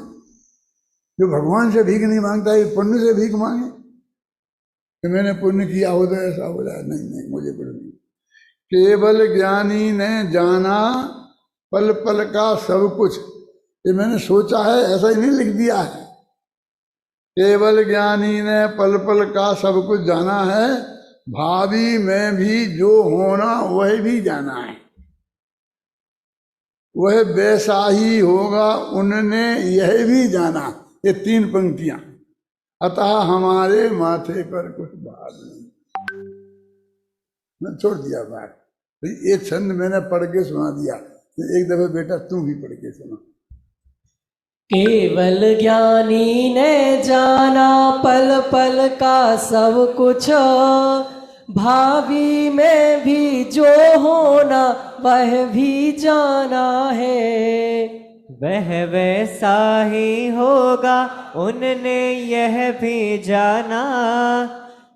Speaker 4: जो भगवान से भीख नहीं मांगता है, पुण्य से भीख मांगे कि मैंने पुण्य किया हो तो ऐसा हो जाए। नहीं, मुझे कुछ नहीं। केवल ज्ञानी ने जाना पल पल का सब कुछ। ये मैंने सोचा है, ऐसा ही नहीं लिख दिया है। केवल ज्ञानी ने पल पल का सब कुछ जाना है, भावी में भी जो होना वह भी जाना है, वह वैसा ही होगा, उनने यह भी जाना। ये 3 पंक्तियां। अतः हमारे माथे पर कुछ भार नहीं। मैं छोड़ दिया बात, ये छंद मैंने पढ़ के सुना दिया। एक दफे बेटा तू भी पढ़ के सुना।
Speaker 3: केवल ज्ञानी ने जाना पल पल का सब कुछ, भावी में भी जो होना वह भी जाना है।
Speaker 2: वह वैसा ही होगा, उनने यह भी जाना।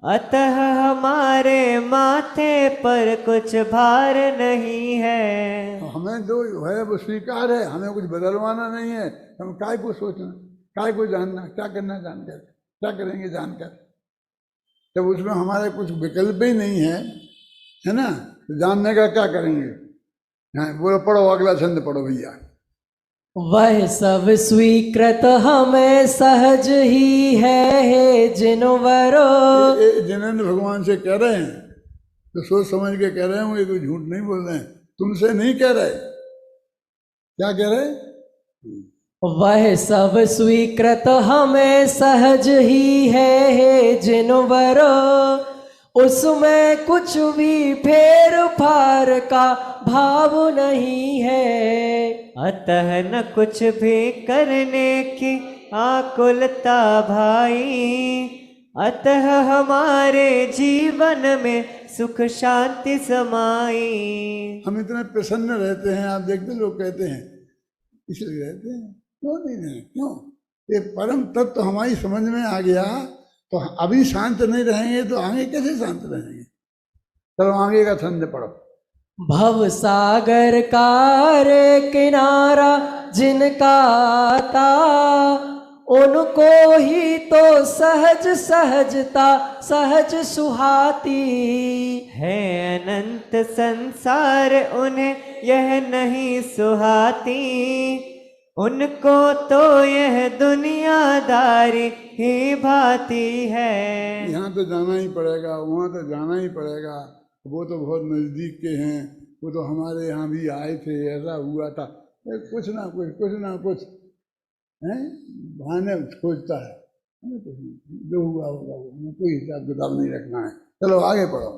Speaker 2: अतः हमारे माथे पर कुछ भार नहीं है।
Speaker 4: हमें जो है वो स्वीकार है, हमें कुछ बदलवाना नहीं है। हम काय को सोचना, काय को जानना, क्या करना जानकर, क्या करेंगे जानकर, जब उसमें हमारे कुछ विकल्प ही नहीं है ना, तो जानने का क्या करेंगे। हाँ बोलो, पढ़ो अगला छंद पढ़ो भैया।
Speaker 3: वह सब स्वीकृत हमें सहज ही है जिनवरो।
Speaker 4: जिनेंद्र भगवान से कह रहे हैं तो सोच समझ के कह रहे होंगे, कोई झूठ नहीं बोल रहे हैं, तुमसे नहीं कह रहे। क्या कह रहे?
Speaker 3: वह सब स्वीकृत हमें सहज ही है जिनवरो, उसमें कुछ भी फेर फार का भाव नहीं है।
Speaker 2: अतः न कुछ भी करने की आकुलता भाई, अतः हमारे जीवन में सुख शांति समाई। हम
Speaker 4: इतने प्रसन्न रहते हैं, आप देखते लोग कहते हैं इसलिए रहते हैं, क्यों नहीं रहे? क्यों? ये परम तत्व तो हमारी समझ में आ गया, तो अभी शांत नहीं रहेंगे तो आगे कैसे शांत रहेंगे? चलो आगे का छंद पढ़ो।
Speaker 3: भव सागर का रे किनारा जिनका आता, उनको ही तो सहज सहजता सहज सुहाती
Speaker 2: है। अनंत संसार उन्हें यह नहीं सुहाती, उनको तो यह दुनियादारी ही भाती है।
Speaker 4: यहाँ तो जाना ही पड़ेगा, वहाँ तो जाना ही पड़ेगा, वो तो बहुत नज़दीक के हैं, वो तो हमारे यहाँ भी आए थे, ऐसा हुआ था, कुछ ना कुछ है बहाने खोजता है। जो हुआ होगा वो कोई हिसाब किताब नहीं रखना है। चलो आगे पढ़ो।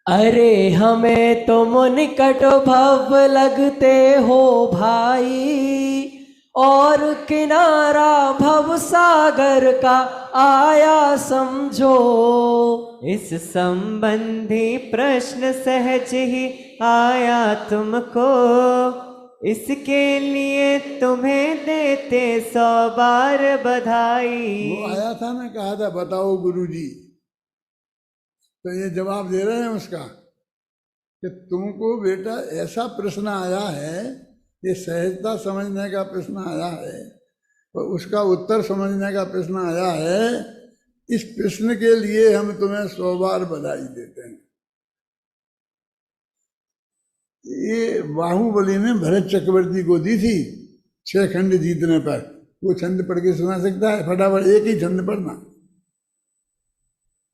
Speaker 3: अरे हमें तुम निकट भव लगते हो भाई, और किनारा भव सागर का आया समझो।
Speaker 2: इस संबंधी प्रश्न सहज ही आया तुमको, इसके लिए तुम्हें देते 100 बार बधाई।
Speaker 4: वो आया था ना, कहा था बताओ गुरुजी, तो ये जवाब दे रहे हैं उसका कि तुमको बेटा ऐसा प्रश्न आया है, ये सहजता समझने का प्रश्न आया है, और उसका उत्तर समझने का प्रश्न आया है। इस प्रश्न के लिए हम तुम्हें 100 बार बधाई देते हैं। ये बाहुबली ने भरत चक्रवर्ती को दी थी 6 खंड जीतने पर। वो छंद पढ़ के सुना सकता है? फटाफट एक ही छंद पढ़ना।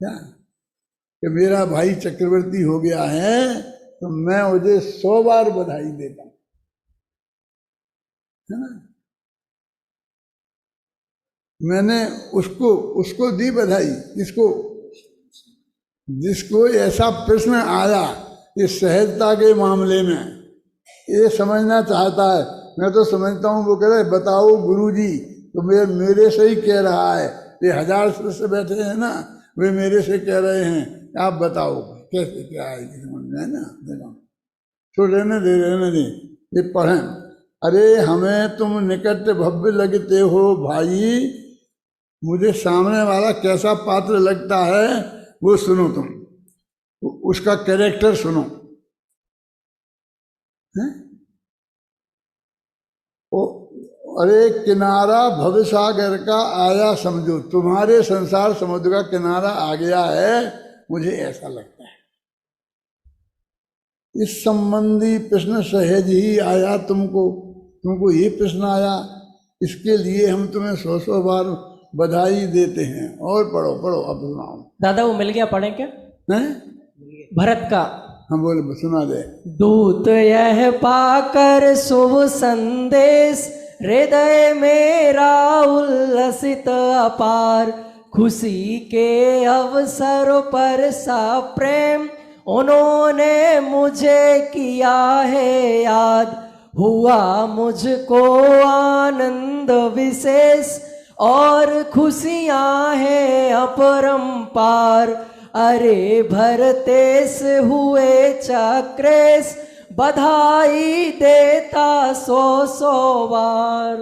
Speaker 4: क्या कि मेरा भाई चक्रवर्ती हो गया है तो मैं मुझे 100 बार बधाई देता हूं, है ना। मैंने उसको दी बधाई। जिसको ऐसा प्रश्न आया इस सहजता के मामले में, ये समझना चाहता है। मैं तो समझता हूँ वो कह रहे बताओ गुरुजी, तो मेरे से ही कह रहा है। ये 1000 शिष्य बैठे हैं ना, वे मेरे से कह रहे हैं आप बताओ कैसे क्या आएगी समझ में, है ना। देखो तो रहने दे ये पढ़ें। अरे हमें तुम निकट भव्य लगते हो भाई, मुझे सामने वाला कैसा पात्र लगता है वो सुनो, तुम उसका कैरेक्टर सुनो, है? अरे किनारा भवसागर का आया समझो, तुम्हारे संसार समुद्र का किनारा आ गया है, मुझे ऐसा लगता है। इस संबंधी प्रश्न सहज ही आया तुमको ये प्रश्न आया, इसके लिए हम तुम्हें 100 बार बधाई देते हैं। और पढ़ो पढ़ो, अब सुनाओ।
Speaker 3: दादा वो मिल गया, पढ़े क्या?
Speaker 4: हैं?
Speaker 3: भरत का।
Speaker 4: हम बोले सुना दे।
Speaker 3: दूत यह पाकर शुभ संदेश, हृदय मेरा उल्लसित अपार, खुशी के अवसर पर सा प्रेम उन्होंने मुझे किया है याद, हुआ मुझको आनंद विशेष और खुशियां हैं अपरंपार। अरे भरतेश हुए चक्रेश, बधाई देता 100 बार।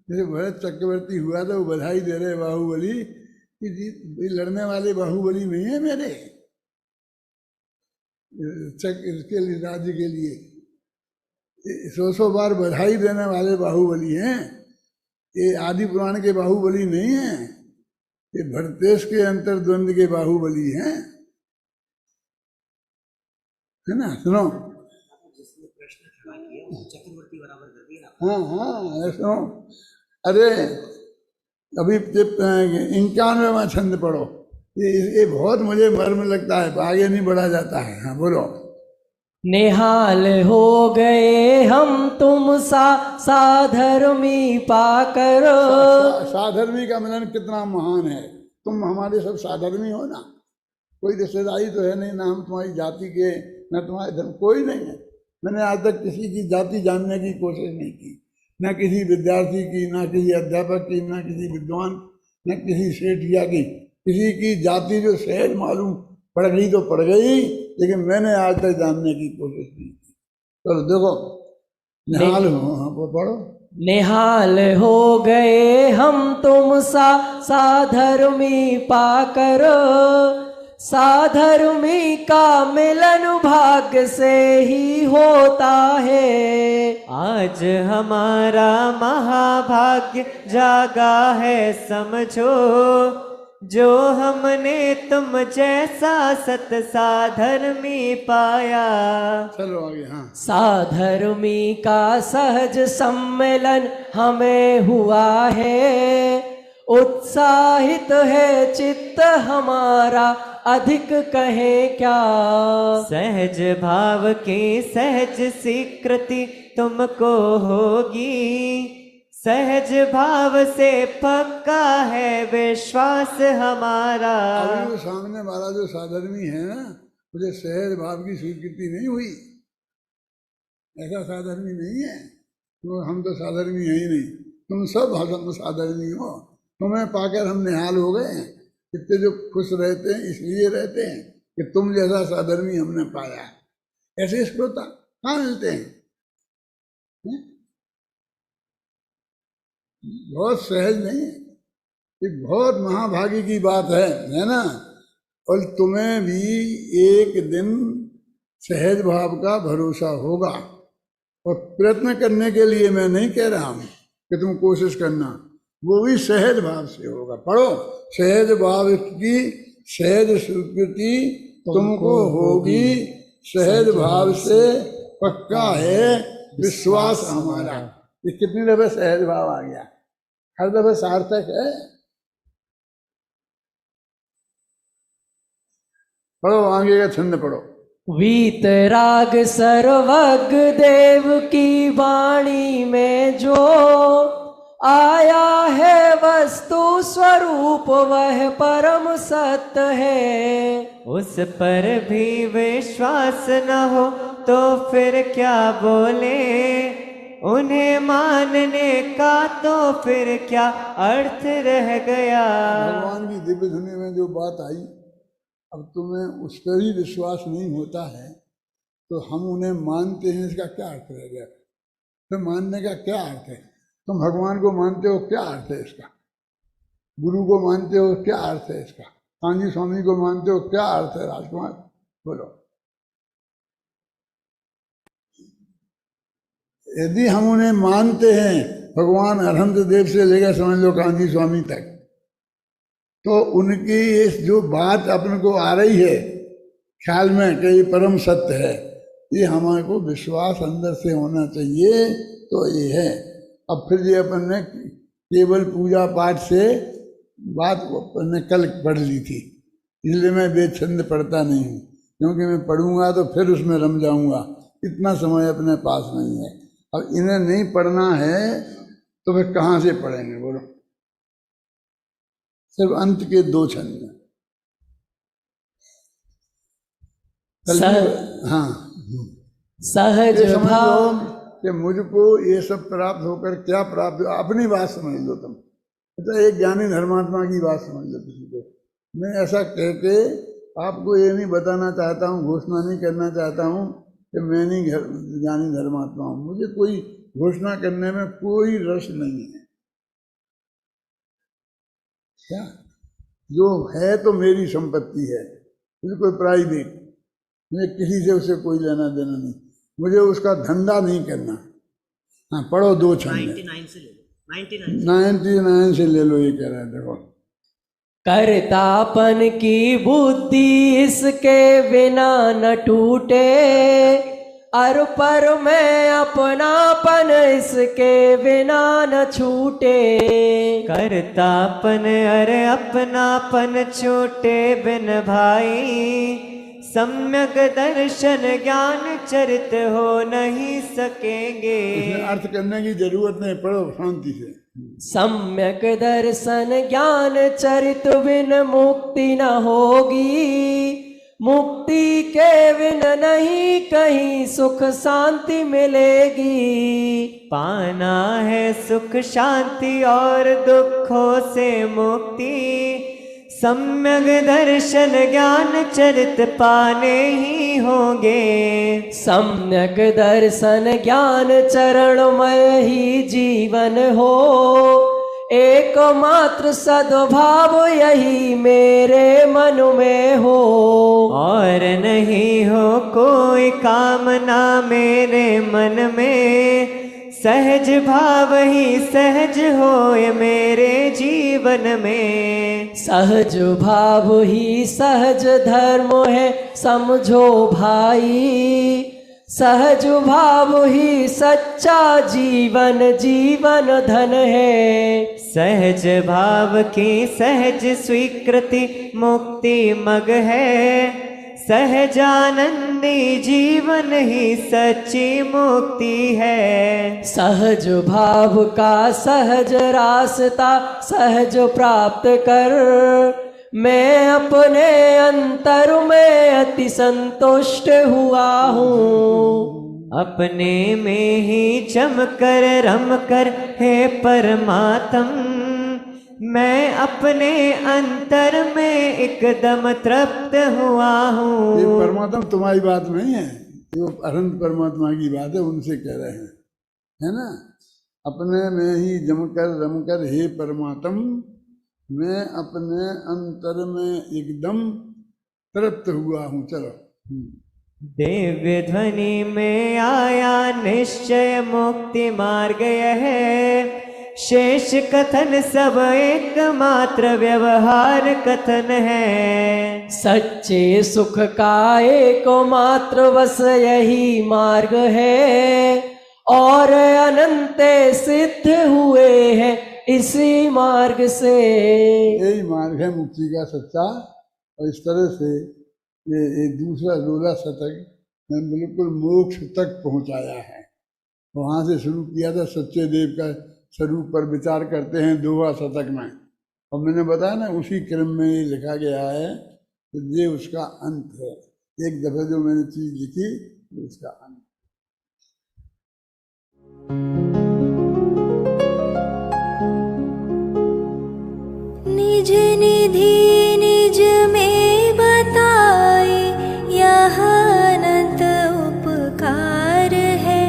Speaker 4: जैसे भरत चक्रवर्ती हुआ तो वो बधाई दे रहे बाहुबली कि जी लड़ने वाले बाहुबली नहीं है मेरे, इसके लिए राज्य के लिए 100 बार बधाई देने वाले बाहुबली हैं। ये आदि पुराण के बाहुबली नहीं है, ये भरतेश के अंतर्द्वंद के बाहुबली हैं, है ना। सुनो, हाँ हाँ सुनो। अरे अभी 91वां छंद पढ़ो, ये बहुत मुझे मर्म लगता है, आगे नहीं बढ़ा जाता है। हाँ बोलो।
Speaker 3: निहाल हो गए हम तुम साधर्मी पाकर।
Speaker 4: साधर्मी का मिलन कितना महान है। तुम हमारे सब साधर्मी हो ना, कोई रिश्तेदारी तो है नहीं, ना हम तुम्हारी जाति के ना तुम्हारे धर्म, कोई नहीं है। मैंने आज तक किसी की जाति जानने की कोशिश नहीं की, ना किसी विद्यार्थी की, ना किसी अध्यापक की, ना किसी विद्वान, न किसी सेठिया की। किसी की जाति जो सहज मालूम पड़ गई तो पड़ गई, लेकिन मैंने आज तक जानने की कोशिश नहीं की। चलो देखो, निहाल हो, पढ़ो।
Speaker 3: निहाल हो गए हम तुम साधर्मी पाकर, साधर्मी का मिलन भाग्य से ही होता है।
Speaker 2: आज हमारा महाभाग्य जागा है समझो, जो हमने तुम जैसा सत साधर्मी पाया।
Speaker 4: चलो आगे। हाँ,
Speaker 3: साधर्मी का सहज सम्मेलन हमें हुआ है, उत्साहित है चित्त हमारा अधिक कहे क्या।
Speaker 2: सहज भाव की सहज स्वीकृति तुमको होगी, सहज भाव से पक्का है विश्वास हमारा।
Speaker 4: अभी वो सामने वाला जो साधर्मी है ना, मुझे सहज भाव की स्वीकृति नहीं हुई, ऐसा साधर्मी नहीं है। तो हम तो साधर्मी है ही नहीं, तुम सब हम साधर्मी हो। तुम्हें पाकर हम निहाल हो गए हैं। इतने जो खुश रहते हैं इसलिए रहते हैं कि तुम जैसा साधर्मी हमने पाया। ऐसे श्रोता कहाँ मिलते हैं? बहुत सहज नहीं है, एक बहुत महाभागी की बात है ना। और तुम्हें भी एक दिन सहज भाव का भरोसा होगा, और प्रयत्न करने के लिए मैं नहीं कह रहा हूं कि तुम कोशिश करना, वो भी सहज भाव से होगा। पढ़ो, सहज भाव की सहज स्वीकृति तुमको होगी, सहज भाव से पक्का है विश्वास हमारा। ये कितनी दफे सहज भाव आ गया, हर दफे सार्थक है। पढ़ो, आगे का छंद पढ़ो।
Speaker 3: वीतराग सर्वज्ञ देव की वाणी में जो आया है वस्तु स्वरूप वह परम सत्य है।
Speaker 2: उस पर भी विश्वास न हो तो फिर क्या बोले, उन्हें मानने का तो फिर क्या अर्थ रह गया।
Speaker 4: भगवान की दिव्य धुनी में जो बात आई, अब तुम्हें उस पर ही विश्वास नहीं होता है तो हम उन्हें मानते हैं, इसका क्या अर्थ रह गया? तो मानने का क्या अर्थ है? तुम भगवान को मानते हो, क्या अर्थ है इसका? गुरु को मानते हो, क्या अर्थ है इसका? कांजी स्वामी को मानते हो, क्या अर्थ है? राजकुमार बोलो। यदि हम उन्हें मानते हैं, भगवान अरहंत देव से लेकर समझ लो कांजी स्वामी तक, तो उनकी इस जो बात अपन को आ रही है ख्याल में कि ये परम सत्य है, ये हमारे को विश्वास अंदर से होना चाहिए। तो ये है। अब फिर ये अपन ने केवल पूजा पाठ से बात मैंने कल पढ़ ली थी, इसलिए मैं बेछंद पढ़ता नहीं हूँ, क्योंकि मैं पढ़ूंगा तो फिर उसमें रम जाऊंगा, इतना समय अपने पास नहीं है। अब इन्हें नहीं पढ़ना है तो फिर कहाँ से पढ़ेंगे बोलो। सिर्फ अंत के 2 छंद। हाँ,
Speaker 3: सहज
Speaker 4: ये समझ लो
Speaker 3: भाव।
Speaker 4: कि मुझको ये सब प्राप्त होकर क्या प्राप्त हो, अपनी बात समझ लो तुम। अच्छा, एक ज्ञानी धर्मात्मा की बात समझ लो किसी को। मैं ऐसा कह के आपको ये नहीं बताना चाहता हूँ, घोषणा नहीं करना चाहता हूँ कि मैं नहीं ज्ञानी धर्मात्मा हूँ। मुझे कोई घोषणा करने में कोई रस नहीं है। क्या जो है तो मेरी संपत्ति है, बिल्कुल प्राइवेट, मुझे किसी से उसे कोई लेना देना नहीं, मुझे उसका धंधा नहीं करना। हाँ, पढ़ो 2 छंद। 99 से ले लो, ये कह रहे हैं। देखो,
Speaker 3: कर्तापन की बुद्धि इसके बिना न टूटे, अर पर में अपनापन इसके बिना न छूटे।
Speaker 2: करतापन अरे अपनापन छूटे बिन भाई, सम्यक दर्शन ज्ञान चरित हो नहीं सकेंगे।
Speaker 4: इसमें अर्थ करने की जरूरत नहीं, पढ़ो शांति से।
Speaker 3: सम्यक दर्शन ज्ञान चरित बिन मुक्ति न होगी, मुक्ति के बिन नहीं कहीं सुख शांति मिलेगी।
Speaker 2: पाना है सुख शांति और दुखों से मुक्ति, सम्यक दर्शन ज्ञान चरित पाने ही होंगे।
Speaker 3: सम्यक दर्शन ज्ञान चरणमय ही जीवन हो, एकमात्र सद्भाव यही मेरे मन में हो।
Speaker 2: और नहीं हो कोई कामना मेरे मन में, सहज भाव ही सहज होए मेरे जीवन में।
Speaker 3: सहज भाव ही सहज धर्म है समझो भाई, सहज भाव ही सच्चा जीवन जीवन धन है।
Speaker 2: सहज भाव की सहज स्वीकृति मुक्ति मग है, सहजानंदी जीवन ही सच्ची मुक्ति है।
Speaker 3: सहज भाव का सहज रास्ता सहज प्राप्त कर, मैं अपने अंतर में अति संतुष्ट हुआ हूँ।
Speaker 2: अपने में ही जम कर रम कर हे परमात्म, मैं अपने अंतर में एकदम तृप्त हुआ हूँ।
Speaker 4: ये परमात्मा तुम्हारी बात नहीं है, ये अनंत परमात्मा की बात है, उनसे कह रहे हैं, है ना। अपने में ही जमकर रमकर हे परमात्म, मैं अपने अंतर में एकदम तृप्त हुआ हूँ। चलो,
Speaker 2: दिव्य ध्वनि में आया निश्चय मुक्ति मार्ग यह है, शेष कथन सब एकमात्र व्यवहार कथन है।
Speaker 3: सच्चे सुख का एकमात्र बस यही मार्ग है, और अनंत सिद्ध हुए हैं इसी मार्ग से।
Speaker 4: यही मार्ग है मुक्ति का सच्चा। और इस तरह से ये दूसरा 16 शतक में बिल्कुल मोक्ष तक पहुंचाया है। वहाँ से शुरू किया था, सच्चे देव का स्वरूप पर विचार करते हैं 2वां शतक में, और मैंने बताया ना उसी क्रम में ये लिखा गया है, तो ये उसका अंत है। एक दफे जो मैंने चीज लिखी वो उसका अंत।
Speaker 1: निज निधि निज में बताए, यह अनंत उपकार है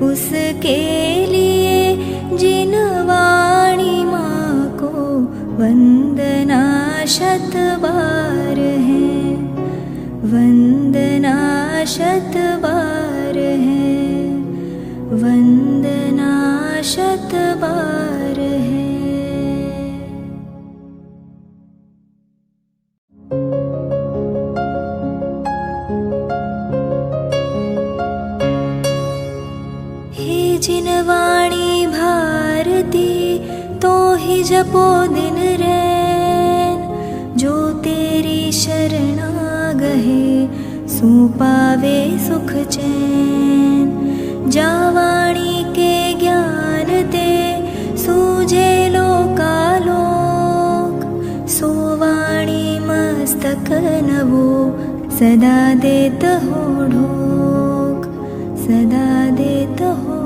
Speaker 1: उसके लिए जिन वाणी माँ को वंदना शत बार है, वंदना शत बार है, वंदना शत बार है। हे जिन वाणी भारती तो ही जपो दिन रे, शरणागहे सुपावे सुख चैन। जावाणी के ज्ञान ते सूझे लोकालोक। सोवाणी मस्तक नवो सदा देत हो ढोक, सदा देत हो